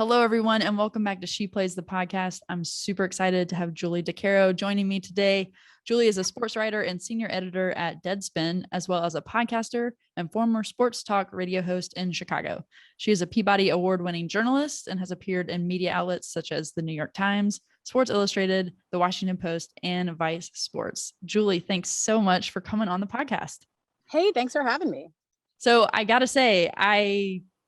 Hello, everyone, and welcome back to She Plays the Podcast. I'm super excited to have Julie DiCaro joining me today. Julie is a sports writer and senior editor at Deadspin, as well as a podcaster and former sports talk radio host in Chicago. She is a Peabody Award winning journalist and has appeared in media outlets such as the New York Times, Sports Illustrated, the Washington Post, and Vice Sports. Julie, thanks so much for coming on the podcast. Hey, thanks for having me. So I got to say,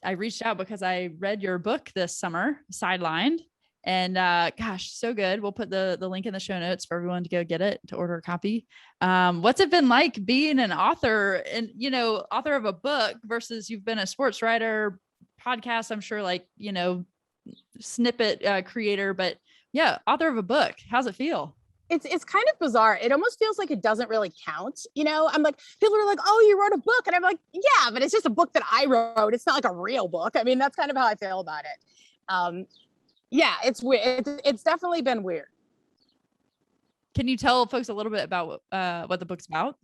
I reached out because I read your book this summer, Sideline, and gosh, so good. We'll put the link in the show notes for everyone to go get it, to order a copy. What's it been like being an author and, author of a book versus you've been a sports writer, podcast, I'm sure, snippet creator, but yeah, author of a book. How's it feel? It's kind of bizarre. It almost feels like it doesn't really count. I'm like, people are like, oh, you wrote a book. And I'm like, yeah, but it's just a book that I wrote. It's not like a real book. I mean, that's kind of how I feel about it. Yeah, it's weird. It's definitely been weird. Can you tell folks a little bit about what the book's about?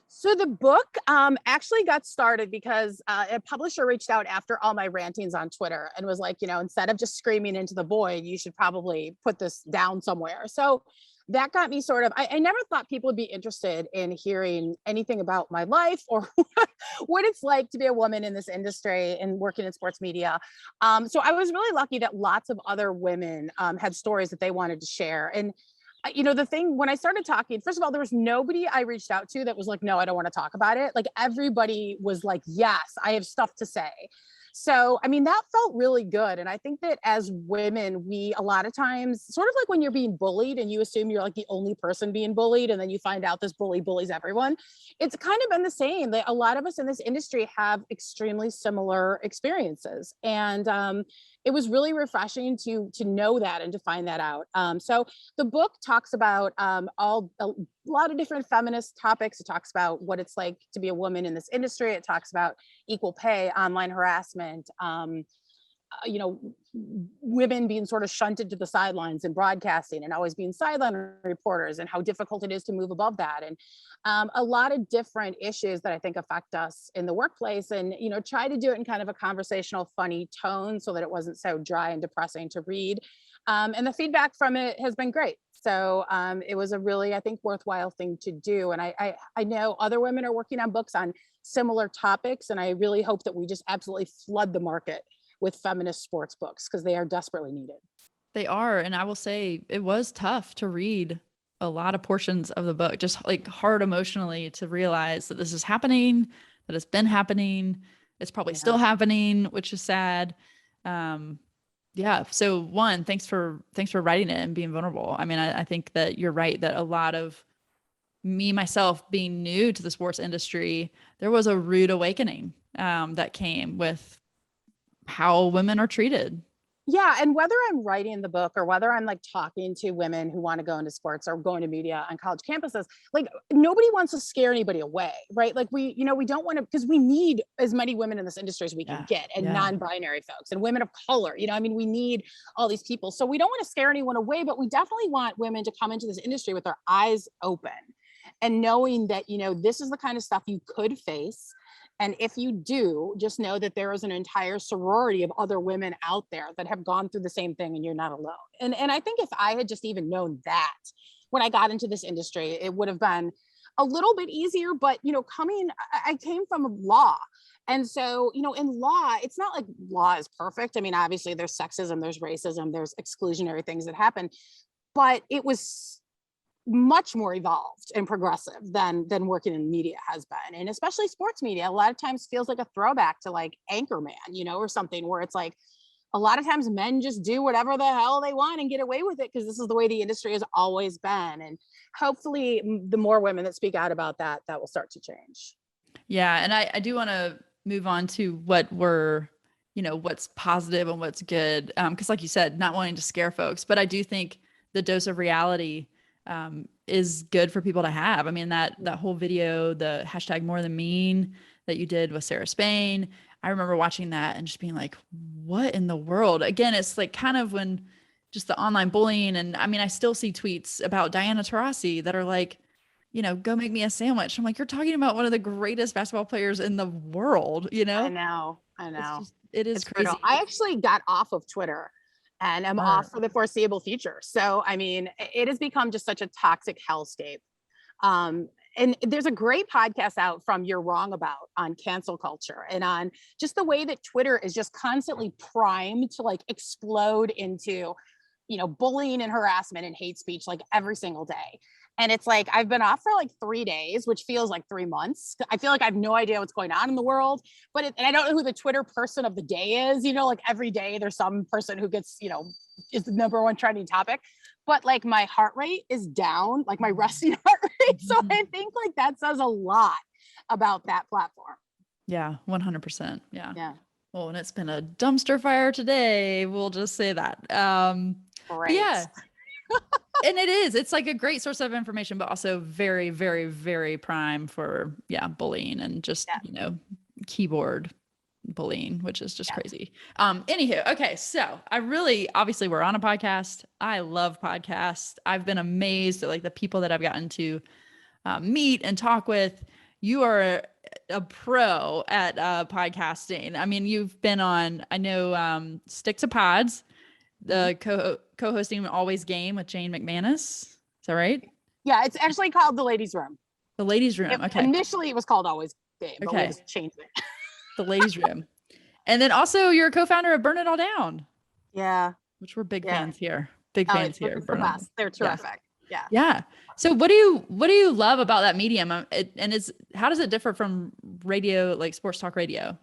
So the book actually got started because a publisher reached out after all my rantings on Twitter and was like, instead of just screaming into the void, you should probably put this down somewhere. So that got me I never thought people would be interested in hearing anything about my life or what it's like to be a woman in this industry and working in sports media. So I was really lucky that lots of other women had stories that they wanted to share. And the thing when I started talking, first of all, there was nobody I reached out to that was like, no, I don't want to talk about it. Like everybody was like, yes, I have stuff to say. So, I mean, that felt really good. And I think that as women, we a lot of times, sort of like when you're being bullied and you assume you're like the only person being bullied, and then you find out this bully bullies everyone. It's kind of been the same. That a lot of us in this industry have extremely similar experiences. And it was really refreshing to know that and to find that out. So the book talks about a lot of different feminist topics. It talks about what it's like to be a woman in this industry. It talks about equal pay, online harassment, women being sort of shunted to the sidelines in broadcasting and always being sideline reporters, and how difficult it is to move above that. And a lot of different issues that I think affect us in the workplace, and, try to do it in kind of a conversational, funny tone so that it wasn't so dry and depressing to read. And the feedback from it has been great. So it was a really, I think, worthwhile thing to do. And I know other women are working on books on similar topics. And I really hope that we just absolutely flood the market with feminist sports books, because they are desperately needed. They are. And I will say it was tough to read a lot of portions of the book, just like hard emotionally to realize that this is happening, that it's been happening. It's probably still happening, which is sad. Yeah. So one, thanks for writing it and being vulnerable. I mean, I think that you're right that a lot of myself being new to the sports industry, there was a rude awakening that came with how women are treated. Yeah. And whether I'm writing the book or whether I'm like talking to women who want to go into sports or going to media on college campuses, like nobody wants to scare anybody away, right? Like we don't want to, because we need as many women in this industry as we can get, and non-binary folks and women of color, we need all these people. So we don't want to scare anyone away, but we definitely want women to come into this industry with their eyes open and knowing that, this is the kind of stuff you could face. And if you do, just know that there is an entire sorority of other women out there that have gone through the same thing, and you're not alone. And I think if I had just even known that when I got into this industry, it would have been a little bit easier. But, I came from law. And so, in law, it's not like law is perfect. I mean, obviously there's sexism, there's racism, there's exclusionary things that happen, but it was much more evolved and progressive than working in media has been. And especially sports media, a lot of times feels like a throwback to like Anchorman, or something where it's like a lot of times men just do whatever the hell they want and get away with it because this is the way the industry has always been. And hopefully the more women that speak out about that will start to change. Yeah. And I do want to move on to what we're, what's positive and what's good. Cause like you said, not wanting to scare folks, but I do think the dose of reality is good for people to have. I mean, that whole video, the hashtag more than mean that you did with Sarah Spain, I remember watching that and just being like, what in the world? Again, it's like kind of when just the online bullying. And I mean, I still see tweets about Diana Taurasi that are like, go make me a sandwich. I'm like, you're talking about one of the greatest basketball players in the world, I know. It is It's crazy. brutal. I actually got off of Twitter and I'm off for the foreseeable future. So, I mean, it has become just such a toxic hellscape. And there's a great podcast out from You're Wrong About on cancel culture and on just the way that Twitter is just constantly primed to like explode into, you know, bullying and harassment and hate speech like every single day. And it's like, I've been off for like 3 days, which feels like 3 months. I feel like I have no idea what's going on in the world, and I don't know who the Twitter person of the day is. You know, like every day there's some person who gets, you know, is the #1 trending topic. But like my heart rate is down, like my resting heart rate. So I think like that says a lot about that platform. Yeah, 100%. Yeah. Yeah. Well, and it's been a dumpster fire today. We'll just say that. But Great. yeah. And it's like a great source of information, but also very, very, very prime for, bullying and just, you know, keyboard bullying, which is just crazy. Anywho, okay. So obviously we're on a podcast. I love podcasts. I've been amazed at like the people that I've gotten to meet and talk with. You are a pro at podcasting. I mean, you've been on, I know, Stick to Pods, the co-hosting Always Game with Jane McManus. Is that right? Yeah, it's actually called The Ladies Room. The Ladies Room. Okay. Initially it was called Always Game, but we just changed it. The Ladies Room. And then also you're a co-founder of Burn It All Down. Yeah. Which we're big fans here. Big fans here. It's the best. They're terrific. Yeah. Yeah. So what do you love about that medium? How does it differ from radio, like sports talk radio?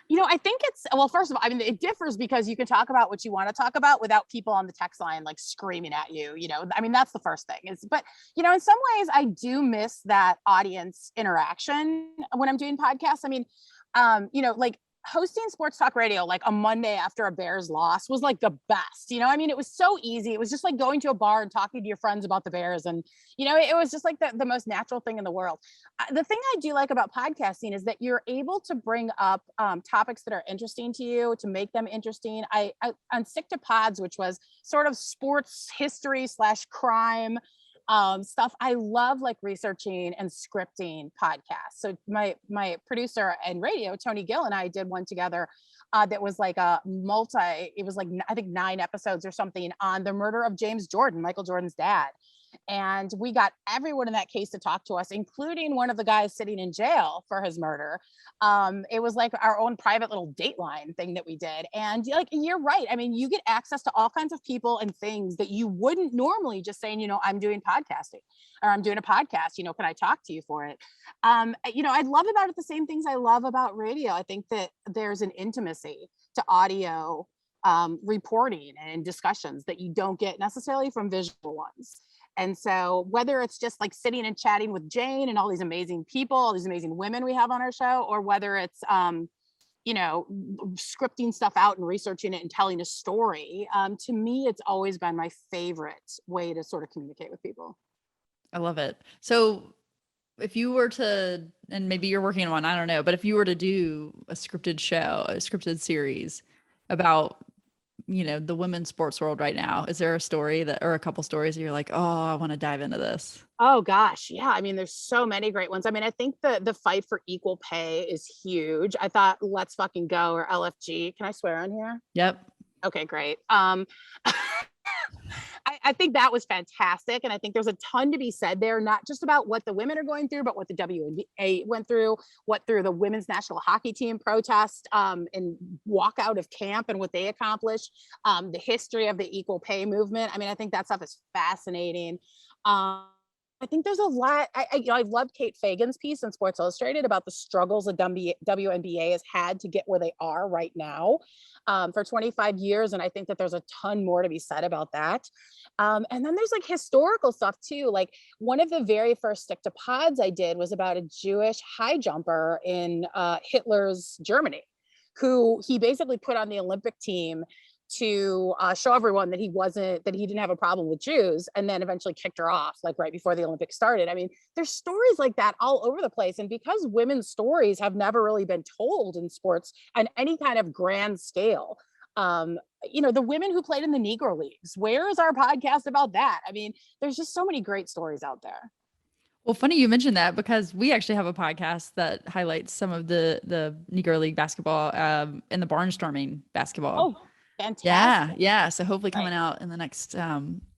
You know, I think first of all, I mean, it differs because you can talk about what you want to talk about without people on the text line, like screaming at you, you know, I mean, that's the first thing but, you know, in some ways I do miss that audience interaction when I'm doing podcasts. I mean, you know, like hosting sports talk radio, like a Monday after a Bears loss was like the best, you know, I mean, it was so easy. It was just like going to a bar and talking to your friends about the Bears. And, you know, it was just like the most natural thing in the world. The thing I do like about podcasting is that you're able to bring up topics that are interesting to you, to make them interesting. I on Stick to Pods, which was sort of sports history / crime stuff. I love like researching and scripting podcasts. So my producer and radio, Tony Gill, and I did one together that was like it was like, I think 9 episodes or something on the murder of James Jordan, Michael Jordan's dad. And we got everyone in that case to talk to us, including one of the guys sitting in jail for his murder. It was like our own private little Dateline thing that we did. And like, you're right. I mean, you get access to all kinds of people and things that you wouldn't normally just saying, you know, I'm doing podcasting or I'm doing a podcast, you know, can I talk to you for it? You know, I love about it the same things I love about radio. I think that there's an intimacy to audio reporting and discussions that you don't get necessarily from visual ones. And so whether it's just like sitting and chatting with Jane and all these amazing people, all these amazing women we have on our show, or whether it's, you know, scripting stuff out and researching it and telling a story, to me, it's always been my favorite way to sort of communicate with people. I love it. So if you were to, and maybe you're working on one, I don't know, but if you were to do a scripted show, a scripted series about, you know, the women's sports world right now, is there a story or a couple stories that you're like, oh, I want to dive into this? Oh gosh. Yeah. I mean, there's so many great ones. I mean, I think the fight for equal pay is huge. I thought Let's Fucking Go, or LFG. Can I swear on here? Yep. Okay, great. I think that was fantastic. And I think there's a ton to be said there, not just about what the women are going through, but what the WNBA went through, what through the women's national hockey team protest and walk out of camp and what they accomplished, the history of the equal pay movement. I mean, I think that stuff is fascinating. I think there's a lot. I loved Kate Fagan's piece in Sports Illustrated about the struggles the WNBA has had to get where they are right now for 25 years. And I think that there's a ton more to be said about that. And then there's like historical stuff too. Like one of the very first Stick to Pods I did was about a Jewish high jumper in Hitler's Germany, who he basically put on the Olympic team to show everyone that he didn't have a problem with Jews, and then eventually kicked her off like right before the Olympics started. I mean, there's stories like that all over the place. And because women's stories have never really been told in sports on any kind of grand scale, you know, the women who played in the Negro Leagues, where is our podcast about that? I mean, there's just so many great stories out there. Well, funny you mentioned that because we actually have a podcast that highlights some of the Negro League basketball and the barnstorming basketball. Oh, Yeah, fantastic. yeah. So hopefully Right. coming out in the next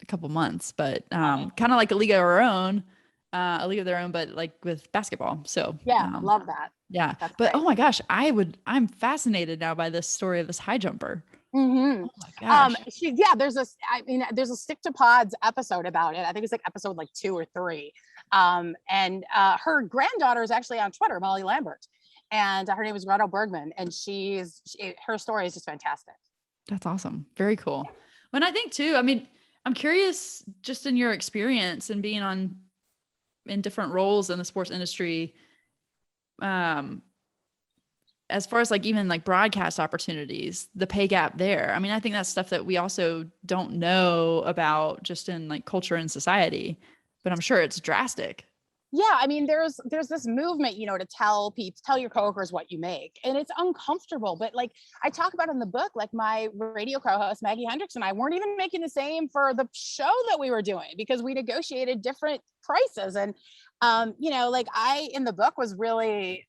couple months, but Love it. kind of like a league of our own, a league of their own, but like with basketball. So Yeah, love that. yeah. That's But oh great. my gosh, I'm fascinated now by this story of this high jumper. Hmm. Oh my gosh. Yeah, I mean, there's a Stick to Pods episode about it. I think it's like episode like 2 or 3. And her granddaughter is actually on Twitter, Molly Lambert, and her name is Gretel Bergman, and her story is just fantastic. That's awesome. Very cool. When I think too, I mean, I'm curious just in your experience and being on in different roles in the sports industry, um, as far as like even like broadcast opportunities, the pay gap there. I mean, I think that's stuff that we also don't know about just in like culture and society, but I'm sure it's drastic. Yeah, I mean, there's this movement, to tell your coworkers what you make, and it's uncomfortable. But like I talk about in the book, like my radio co-host Maggie Hendricks and I weren't even making the same for the show that we were doing because we negotiated different prices. And like I in the book was really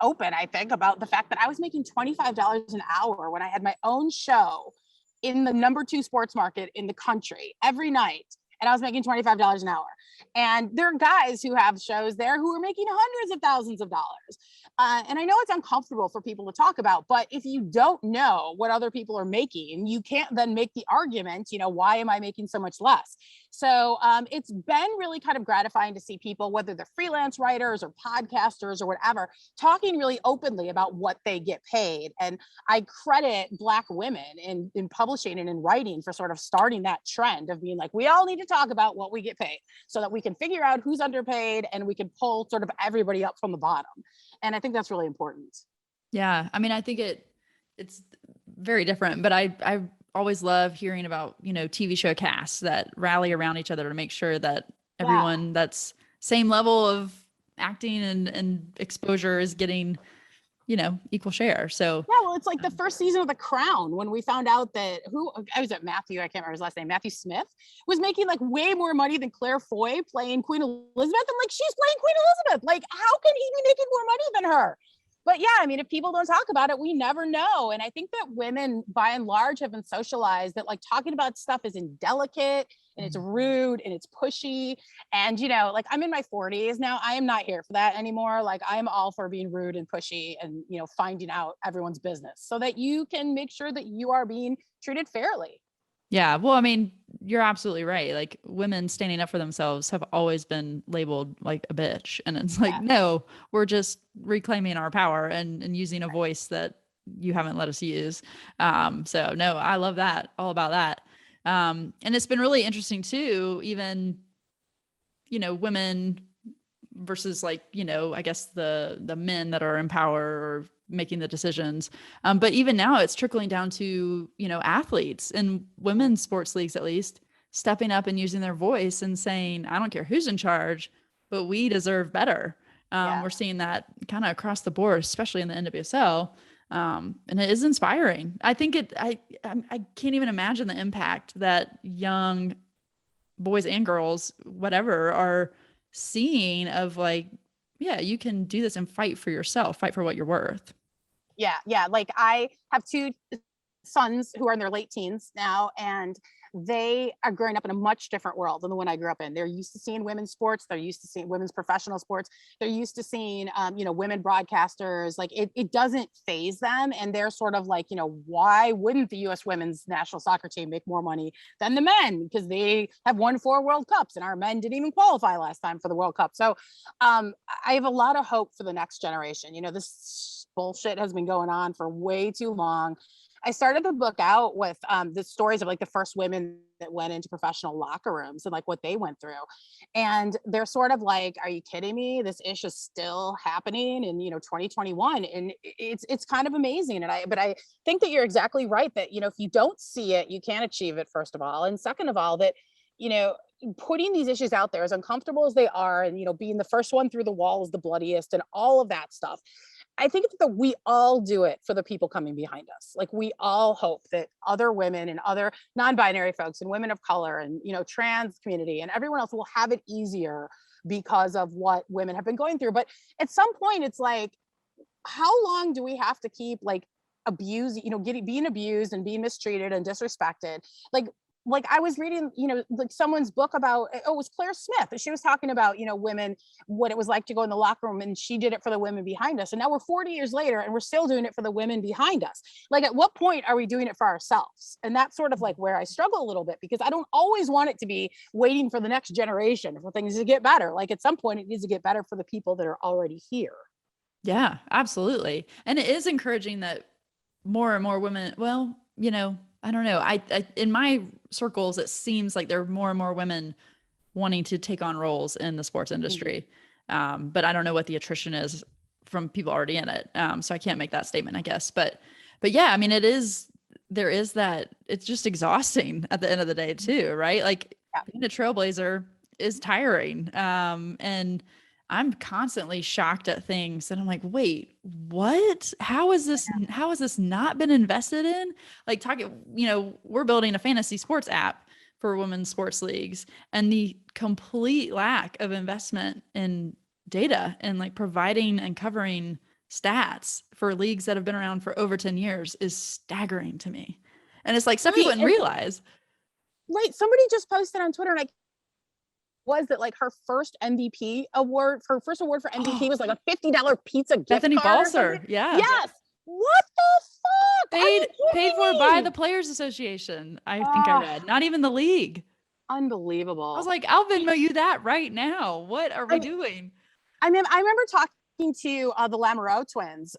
open, I think, about the fact that I was making $25 an hour when I had my own show in the number 2 sports market in the country every night. And I was making $25 an hour. And there are guys who have shows there who are making hundreds of thousands of dollars. And I know it's uncomfortable for people to talk about, but if you don't know what other people are making, you can't then make the argument, why am I making so much less? So it's been really kind of gratifying to see people, whether they're freelance writers or podcasters or whatever, talking really openly about what they get paid. And I credit Black women in publishing and in writing for sort of starting that trend of being like, we all need to talk about what we get paid so that we can figure out who's underpaid and we can pull sort of everybody up from the bottom. And I think that's really important. Yeah. I mean, I think it's very different, but I always love hearing about, TV show casts that rally around each other to make sure that Yeah. everyone that's same level of acting and exposure is getting, equal share. So Yeah, well, it's like the first season of The Crown when we found out that I was at Matthew, I can't remember his last name, Matthew Smith, was making like way more money than Claire Foy playing Queen Elizabeth. I'm like, she's playing Queen Elizabeth. Like, how can he be making more money than her? But yeah, I mean, if people don't talk about it, we never know. And I think that women, by and large, have been socialized that like talking about stuff is indelicate and it's rude and it's pushy. And, like I'm in my 40s now. I am not here for that anymore. Like I'm all for being rude and pushy and, finding out everyone's business so that you can make sure that you are being treated fairly. yeah, well, I mean, you're absolutely right. Like women standing up for themselves have always been labeled like a bitch. And it's like, Yeah. no, we're just reclaiming our power and using a voice that you haven't let us use. So no, I love that, all about that. And it's been really interesting too, even, women versus like, I guess the men that are in power or making the decisions. But even now it's trickling down to, athletes and women's sports leagues, at least stepping up and using their voice and saying, I don't care who's in charge, but we deserve better. Yeah. We're seeing that kind of across the board, especially in the NWSL. And it is inspiring. I think I can't even imagine the impact that young boys and girls, whatever, are seeing of like, yeah, you can do this and fight for yourself, fight for what you're worth. Yeah. Yeah. Like I have 2 sons who are in their late teens now, and they are growing up in a much different world than the one I grew up in. They're used to seeing women's sports. They're used to seeing women's professional sports. They're used to seeing, women broadcasters. Like it doesn't phase them. And they're sort of like, why wouldn't the U.S. women's national soccer team make more money than the men? Because they have won 4 World Cups and our men didn't even qualify last time for the World Cup. So I have a lot of hope for the next generation. This bullshit has been going on for way too long. I started the book out with the stories of like the first women that went into professional locker rooms and like what they went through. And they're sort of like, are you kidding me? This issue is still happening in, 2021. And it's kind of amazing. But I think that you're exactly right that, if you don't see it, you can't achieve it, first of all. And second of all, that, putting these issues out there, as uncomfortable as they are, and, being the first one through the wall is the bloodiest and all of that stuff. I think that we all do it for the people coming behind us. Like we all hope that other women and other non-binary folks and women of color and, trans community and everyone else will have it easier because of what women have been going through. But at some point it's like, how long do we have to keep like abusing, being abused and being mistreated and disrespected? Like I was reading, like someone's book about, it was Claire Smith. She was talking about, women, what it was like to go in the locker room, and she did it for the women behind us. And now we're 40 years later and we're still doing it for the women behind us. Like, at what point are we doing it for ourselves? And that's sort of like where I struggle a little bit, because I don't always want it to be waiting for the next generation for things to get better. Like, at some point it needs to get better for the people that are already here. Yeah, absolutely. And it is encouraging that more and more women, well, I don't know. I in my circles, it seems like there are more and more women wanting to take on roles in the sports industry. But I don't know what the attrition is from people already in it. So I can't make that statement, I guess. But yeah, I mean, there is that, it's just exhausting at the end of the day too, right? Like, being a trailblazer is tiring. And I'm constantly shocked at things that I'm like, wait, what? How has this not been invested in? Like, we're building a fantasy sports app for women's sports leagues, and the complete lack of investment in data and like providing and covering stats for leagues that have been around for over 10 years is staggering to me. And it's like, some people wouldn't realize. Right. Somebody just posted on Twitter, like, was that like her first MVP award, her first award for MVP was like a $50 pizza gift Bethany card. Balser. Yeah. Yes. What the fuck? Paid for by the Players Association. I think I read, not even the league. Unbelievable. I was like, I'll Venmo you that right now. What are we doing? I mean, I remember talking to the Lamoureux twins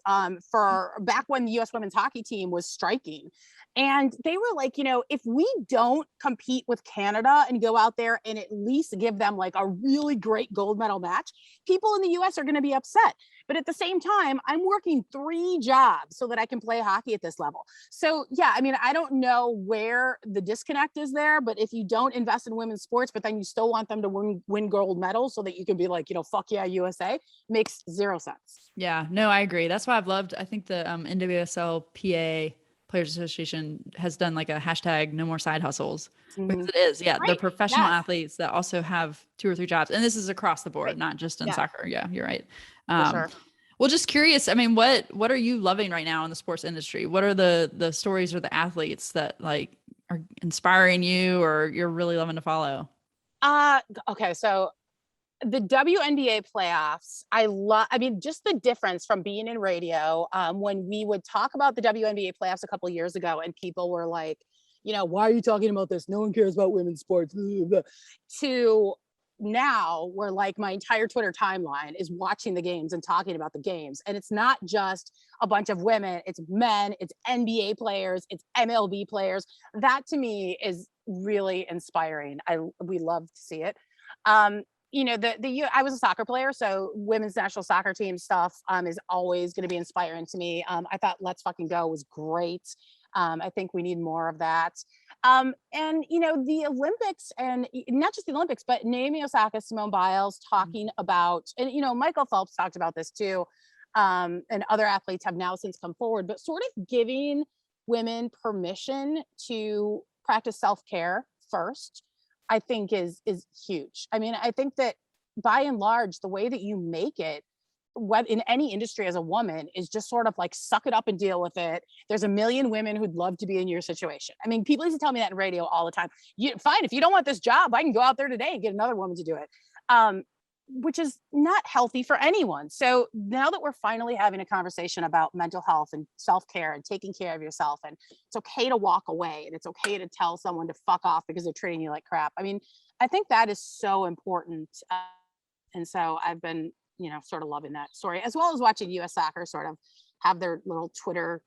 for back when the U.S. women's hockey team was striking. And they were like, if we don't compete with Canada and go out there and at least give them like a really great gold medal match, people in the US are going to be upset. But at the same time, I'm working 3 jobs so that I can play hockey at this level. So yeah, I mean, I don't know where the disconnect is there, but if you don't invest in women's sports, but then you still want them to win gold medals so that you can be like, fuck yeah, USA, makes 0 sense. Yeah, no, I agree. That's why I think the NWSL-PA Players Association has done like a hashtag no more side hustles, because it is, they're professional athletes that also have 2 or 3 jobs. And this is across the board, not just in soccer. Yeah, you're right. Sure. Well, just curious. I mean, what are you loving right now in the sports industry? What are the stories or the athletes that like are inspiring you or you're really loving to follow? Okay. So the WNBA playoffs, I mean, just the difference from being in radio, when we would talk about the WNBA playoffs a couple of years ago and people were like, why are you talking about this? No one cares about women's sports. To now, where like my entire Twitter timeline is watching the games and talking about the games. And it's not just a bunch of women, it's men, it's NBA players, it's MLB players. That to me is really inspiring. We love to see it. I was a soccer player, so women's national soccer team stuff is always going to be inspiring to me. I thought Let's Fucking Go was great. I think we need more of that. And the Olympics, and not just the Olympics, but Naomi Osaka, Simone Biles talking about, and Michael Phelps talked about this too, and other athletes have now since come forward, but sort of giving women permission to practice self-care first, I think is huge. I mean, I think that by and large, the way that you make it, what in any industry as a woman, is just sort of like suck it up and deal with it. There's a million women who'd love to be in your situation. I mean, people used to tell me that in radio all the time. Fine, if you don't want this job, I can go out there today and get another woman to do it. Which is not healthy for anyone. So now that we're finally having a conversation about mental health and self-care and taking care of yourself, and it's okay to walk away and it's okay to tell someone to fuck off because they're treating you like crap. I mean, I think that is so important. And so I've been, sort of loving that story, as well as watching US soccer sort of have their little Twitter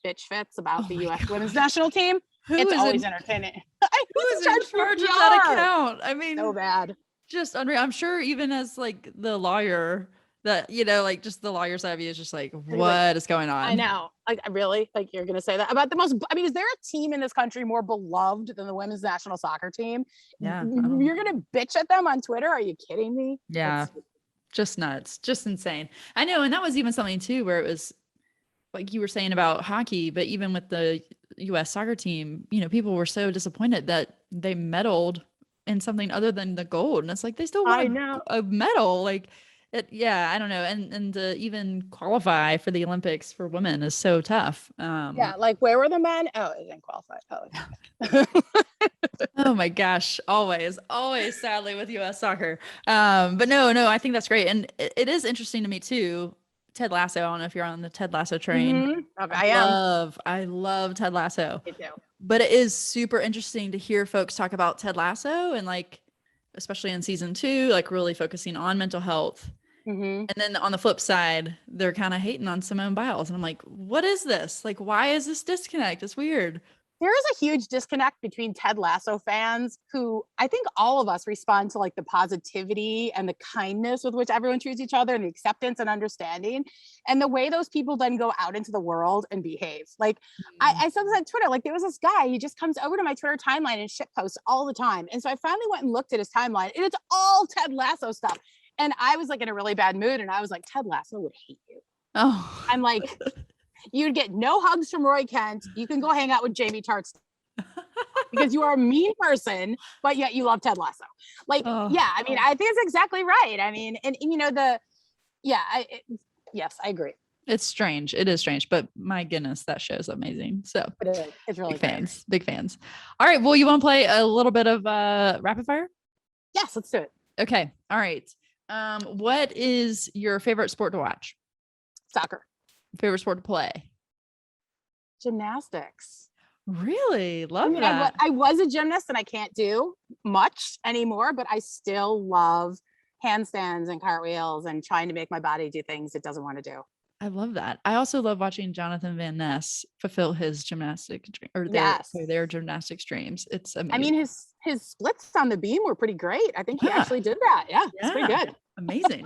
bitch fits about the US women's national team. It's always entertaining. Who's in charge of that account? I mean, so bad. Just unreal. I'm sure even as like the lawyer that, like just the lawyer side of you is just like, what is going on? I know. Like, really? Like, you're going to say that about is there a team in this country more beloved than the women's national soccer team? Yeah. You're going to bitch at them on Twitter? Are you kidding me? Yeah. Just nuts. Just insane. I know. And that was even something too, where it was like you were saying about hockey, but even with the US soccer team, people were so disappointed that they meddled in something other than the gold. And it's like, they still I want know. a medal. Like it, yeah, I don't know. And to even qualify for the Olympics for women is so tough. Yeah, like where were the men? Oh, it didn't qualify. Oh, Oh my gosh. Always sadly with US soccer. But no, I think that's great. And it is interesting to me too. Ted Lasso. I don't know if you're on the Ted Lasso train. Okay, I am. I love Ted Lasso. Me too. But it is super interesting to hear folks talk about Ted Lasso and like, especially in season 2, like really focusing on mental health. And then on the flip side, they're kind of hating on Simone Biles. And I'm like, what is this? Like, why is this disconnect? It's weird. There is a huge disconnect between Ted Lasso fans who I think all of us respond to like the positivity and the kindness with which everyone treats each other and the acceptance and understanding and the way those people then go out into the world and behave. Like I said this on Twitter, like there was this guy, he just comes over to my Twitter timeline and shit posts all the time. And so I finally went and looked at his timeline and it's all Ted Lasso stuff. And I was like in a really bad mood and I was like, Ted Lasso would hate you. Oh, I'm like, you'd get no hugs from Roy Kent. You can go hang out with Jamie Tartt because you are a mean person, but yet you love Ted Lasso. Like, yeah, I mean, I think it's exactly right. I mean, and you know, yes, I agree. it's strange. It is strange, but my goodness, that show's amazing. So It's really big fans. All right. Well, you want to play a little bit of rapid fire? Yes, let's do it. Okay. All right. What is your favorite sport to watch? Soccer. Favorite sport to play? Gymnastics. Really? Love I mean, that. I was a gymnast and I can't do much anymore, but I still love handstands and cartwheels and trying to make my body do things it doesn't want to do. I love that. I also love watching Jonathan Van Ness fulfill his gymnastic or their gymnastics dreams. It's amazing. I mean, his splits on the beam were pretty great. I think he actually did that. Yeah, it's pretty good. Amazing.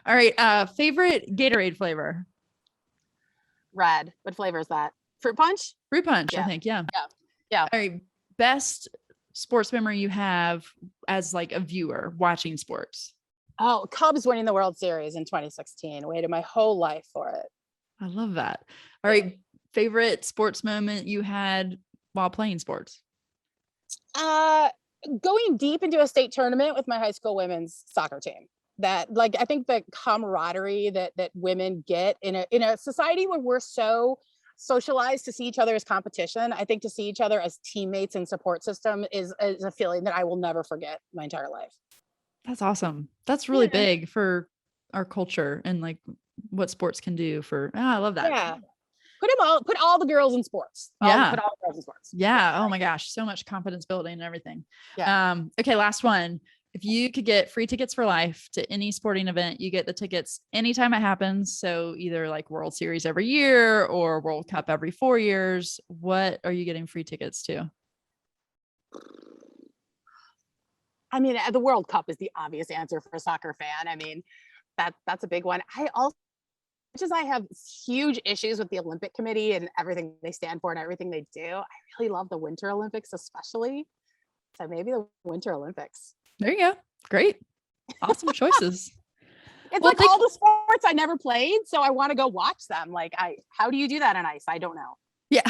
All right. Favorite Gatorade flavor? Red. What flavor is that? Fruit punch? Fruit punch, Yeah. I think. Yeah. Yeah. All right. Best sports memory you have as like a viewer watching sports? Oh, Cubs winning the World Series in 2016. Waited my whole life for it. I love that. All right. Favorite sports moment you had while playing sports? Going deep into a state tournament with my high school women's soccer team. That, like, I think the camaraderie that women get in a society where we're so socialized to see each other as competition, I think to see each other as teammates and support system is a feeling that I will never forget my entire life. That's awesome. That's really big for our culture and like what sports can do for, I love that. Yeah. Put all the girls in sports. Yeah. Put all the girls in sports. Yeah. Oh my gosh. So much confidence building and everything. Yeah. Okay. Last one. If you could get free tickets for life to any sporting event, you get the tickets anytime it happens. So either like World Series every year or World Cup every 4 years. What are you getting free tickets to? I mean, the World Cup is the obvious answer for a soccer fan. I mean, that's a big one. Much as I have huge issues with the Olympic Committee and everything they stand for and everything they do, I really love the Winter Olympics, especially. So maybe the Winter Olympics. There you go. Great. Awesome choices. It's like all the sports I never played, so I want to go watch them. Like, how do you do that on ice? I don't know. Yeah.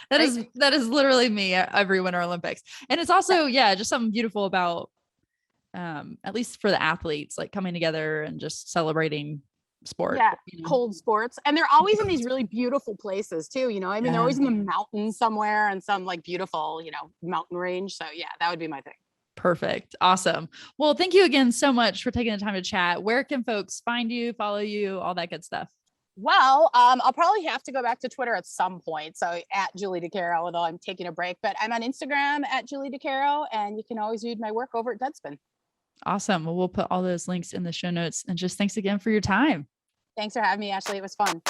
That is literally me every Winter Olympics. And it's also, just something beautiful about, at least for the athletes, like coming together and just celebrating sport. Yeah. Cold sports. And they're always in these really beautiful places too. You know, I mean, they're always in the mountains somewhere and some like beautiful, mountain range. So yeah, that would be my thing. Perfect. Awesome. Well, thank you again so much for taking the time to chat. Where can folks find you, follow you, all that good stuff? Well, I'll probably have to go back to Twitter at some point. So at Julie DiCaro, although I'm taking a break, but I'm on Instagram at Julie DiCaro, and you can always read my work over at Deadspin. Awesome. Well, we'll put all those links in the show notes, and just thanks again for your time. Thanks for having me, Ashley. It was fun.